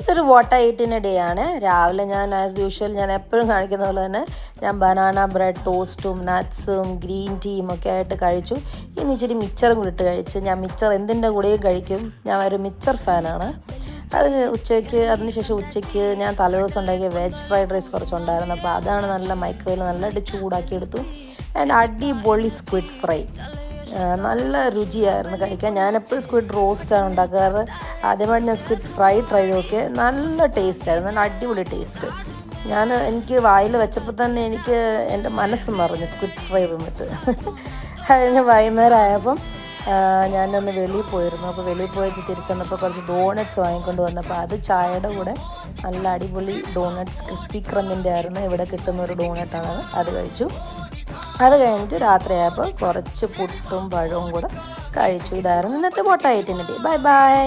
ഇതൊരു water എയ്റ്റിൻ്റെ day ആണ്. രാവിലെ ഞാൻ ആസ് യൂഷ്വൽ ഞാൻ എപ്പോഴും കാണിക്കുന്ന പോലെ തന്നെ ഞാൻ ബനാന ബ്രെഡ് ടോസ്റ്റും നട്ട്സും ഗ്രീൻ ടീയും ഒക്കെ ആയിട്ട് കഴിച്ചു. ഇനി ഇച്ചിരി മിച്ചറും കൂടി ഇട്ട് കഴിച്ച്. ഞാൻ മിച്ചർ എന്തിൻ്റെ കൂടെയും കഴിക്കും. ഞാൻ ഒരു മിച്ചർ ഫാനാണ്. അതിനുശേഷം ഉച്ചയ്ക്ക് ഞാൻ തലേദിവസം ഉണ്ടാക്കിയ വെജ് ഫ്രൈഡ് റൈസ് കുറച്ചുണ്ടായിരുന്നു. അപ്പോൾ അതാണ് നല്ല മൈക്രോവേവിൽ നല്ലതായിട്ട് ചൂടാക്കി എടുത്തു. ആൻഡ് അടിപൊളി സ്ക്വിഡ് ഫ്രൈ, നല്ല രുചിയായിരുന്നു കഴിക്കാൻ. ഞാനെപ്പോഴും സ്ക്വിഡ് റോസ്റ്റാണ് ഉണ്ടാക്കാറ്. ആദ്യമായിട്ട് ഞാൻ സ്ക്വിഡ് ഫ്രൈ ട്രൈ നോക്കി, നല്ല ടേസ്റ്റായിരുന്നു, നല്ല അടിപൊളി ടേസ്റ്റ്. എനിക്ക് വായിൽ വെച്ചപ്പോൾ തന്നെ എനിക്ക് എൻ്റെ മനസ്സ് നിറഞ്ഞു സ്ക്വിഡ് ഫ്രൈ തിന്നിട്ട്. അതിന് വൈകുന്നേരം ആയപ്പം ഞാനൊന്ന് വെളിയിൽ പോയിരുന്നു. അപ്പോൾ വെളിയിൽ പോയിട്ട് തിരിച്ചു വന്നപ്പോൾ കുറച്ച് ഡോണറ്റ്സ് വാങ്ങിക്കൊണ്ട് വന്നപ്പോൾ അത് ചായയുടെ കൂടെ നല്ല അടിപൊളി ഡോണറ്റ്സ് ക്രിസ്പി ക്രമ്മിൻ്റെ ആയിരുന്നു, ഇവിടെ കിട്ടുന്ന ഒരു ഡോണറ്റാണ്, അത് കഴിച്ചു. അത് കഴിഞ്ഞിട്ട് രാത്രിയായപ്പോൾ കുറച്ച് പുട്ടും പഴവും കൂടെ കഴിച്ചു. ഇതായിരുന്നു ഇന്നത്തെ വാട്ടർ എയ്റ്റിൻ്റെ ഡേ. Bye bye.